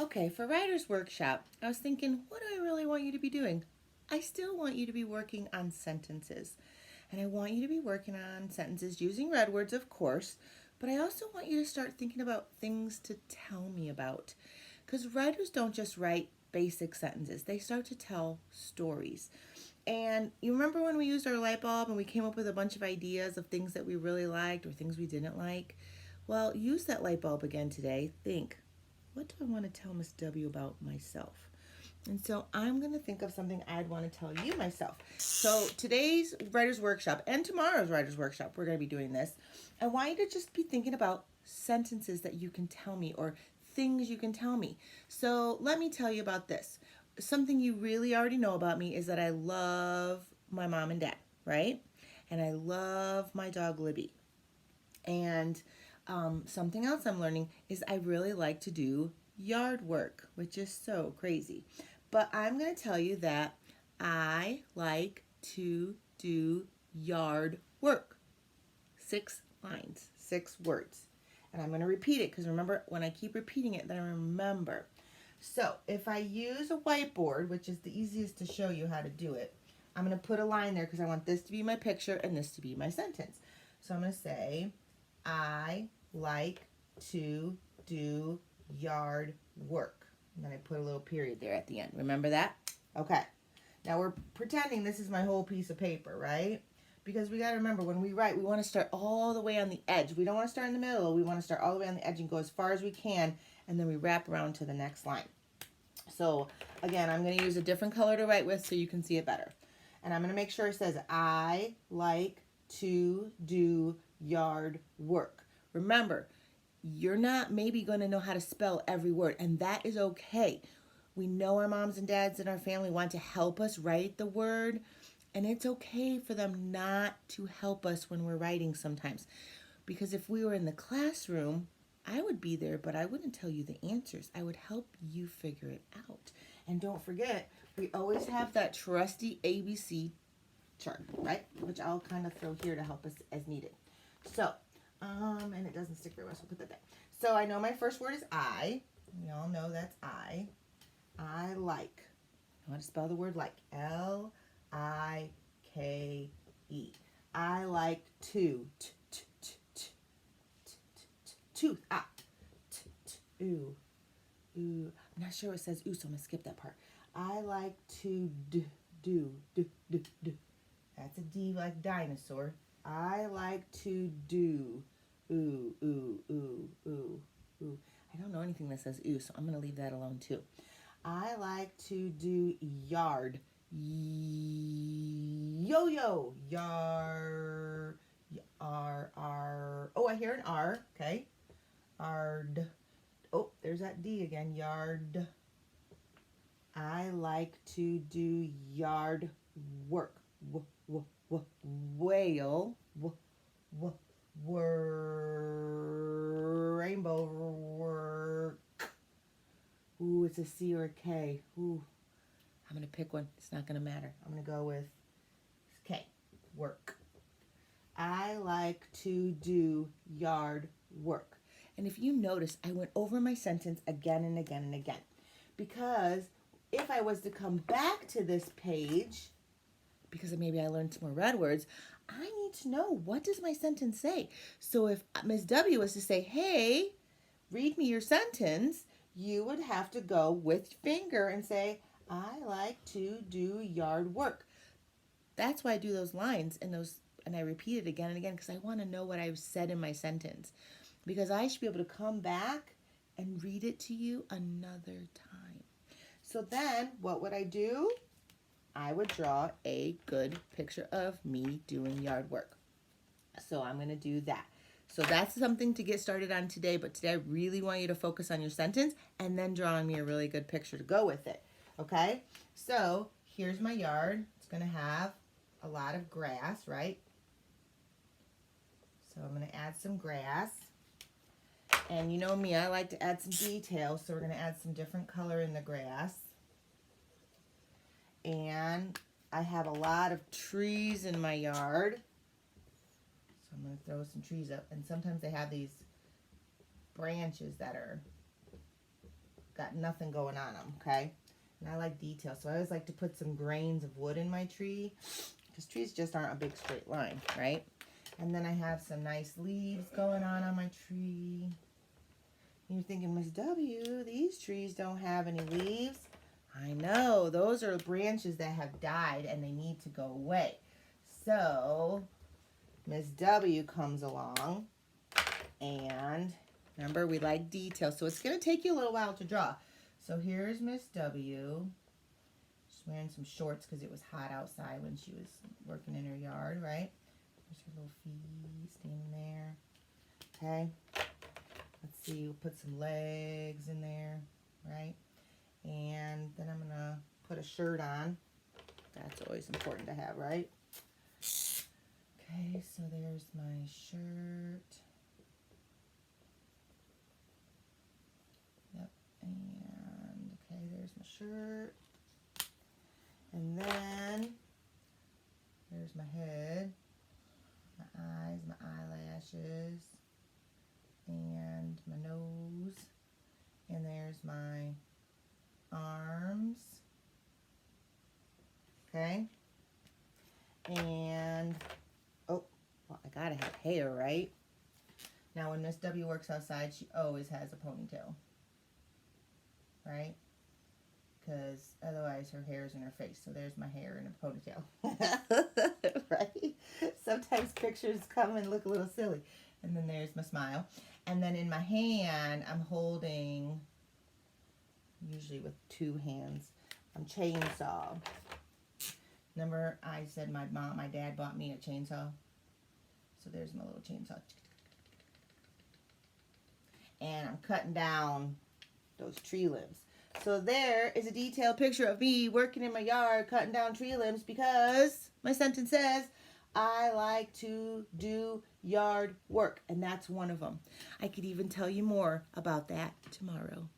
Okay, for Writer's Workshop, I was thinking, what do I really want you to be doing? I still want you to be working on sentences. And I want you to be working on sentences using red words, of course, but I also want you to start thinking about things to tell me about. Because writers don't just write basic sentences, they start to tell stories. And you remember when we used our light bulb and we came up with a bunch of ideas of things that we really liked or things we didn't like? Well, use that light bulb again today. Think, what do I want to tell Miss W about myself? And so I'm going to think of something I'd want to tell you myself. So today's Writer's Workshop and tomorrow's Writer's Workshop, we're going to be doing this. I want you to just be thinking about sentences that you can tell me or things you can tell me. So let me tell you about this. Something you really already know about me is that I love my mom and dad, right? And I love my dog Libby. And something else I'm learning is I really like to do yard work, which is so crazy. But I'm going to tell you that I like to do yard work. 6 lines, 6 words. And I'm going to repeat it because remember, when I keep repeating it, then I remember. So if I use a whiteboard, which is the easiest to show you how to do it, I'm going to put a line there because I want this to be my picture and this to be my sentence. So I'm going to say, I like to do yard work. And then I put a little period there at the end. Remember that? Okay. Now we're pretending this is my whole piece of paper, right? Because we got to remember, when we write, we want to start all the way on the edge. We don't want to start in the middle. We want to start all the way on the edge and go as far as we can, and then we wrap around to the next line. So again, I'm going to use a different color to write with so you can see it better. And I'm going to make sure it says, I like to do yard work. Remember, you're not maybe going to know how to spell every word, and that is okay. We know our moms and dads in our family want to help us write the word, and it's okay for them not to help us when we're writing sometimes. Because if we were in the classroom, I would be there, but I wouldn't tell you the answers. I would help you figure it out. And don't forget, we always have that trusty ABC chart, right? Which I'll kind of throw here to help us as needed. So, and it doesn't stick very well, so I'll put that there. So I know my first word is I. We all know that's I. I like. I want to spell the word like. L-I-K-E. I like to. Tooth. Ah. Ooh. Ooh. I'm not sure it says ooh, so I'm going to skip that part. I like to do. That's a D like dinosaur. I like to do. Ooh, ooh, ooh, ooh, ooh. I don't know anything that says ooh, so I'm going to leave that alone too. I like to do yard. Yo-yo. Yard. R. Oh, I hear an R. Okay. Ard. Oh, there's that D again. Yard. I like to do yard work. Whale. Rainbow work. Ooh, it's a C or a K. Ooh, I'm going to pick one. It's not going to matter. I'm going to go with K. Work. I like to do yard work. And if you notice, I went over my sentence again and again and again. Because if I was to come back to this page, because maybe I learned some more red words, I need to know, what does my sentence say? So if Miss W was to say, hey, read me your sentence, you would have to go with finger and say, I like to do yard work. That's why I do those lines and I repeat it again and again because I want to know what I've said in my sentence. Because I should be able to come back and read it to you another time. So then, what would I do? I would draw a good picture of me doing yard work. So I'm going to do that. So that's something to get started on today, but today I really want you to focus on your sentence and then drawing me a really good picture to go with it. Okay? So here's my yard. It's going to have a lot of grass, right? So I'm going to add some grass. And you know me, I like to add some details, so we're going to add some different color in the grass. And I have a lot of trees in my yard. So I'm going to throw some trees up. And sometimes they have these branches that are got nothing going on them, okay? And I like detail, so I always like to put some grains of wood in my tree, because trees just aren't a big straight line, right? And then I have some nice leaves going on my tree. You're thinking, Miss W, these trees don't have any leaves. I know, those are branches that have died and they need to go away. So, Miss W comes along, and remember, we like detail, so it's going to take you a little while to draw. So here's Miss W. She's wearing some shorts because it was hot outside when she was working in her yard, right? There's her little feet standing there. Okay. Let's see, we'll put some legs in there, right? And then I'm going to put a shirt on. That's always important to have, right? Okay, so there's my shirt. Yep, and okay, there's my shirt. And then there's my head, my eyes, my eyelashes, and my nose. And there's my arms. Okay. And, oh, well, I gotta have hair, right? Now, when Miss W works outside, she always has a ponytail. Right? Because otherwise her hair's in her face. So there's my hair in a ponytail. Right? Sometimes pictures come and look a little silly. And then there's my smile. And then in my hand, I'm holding, usually with two hands, chainsaw. Remember I said my dad bought me a chainsaw? So there's my little chainsaw. And I'm cutting down those tree limbs. So there is a detailed picture of me working in my yard, cutting down tree limbs, because my sentence says, I like to do yard work. And that's one of them. I could even tell you more about that tomorrow.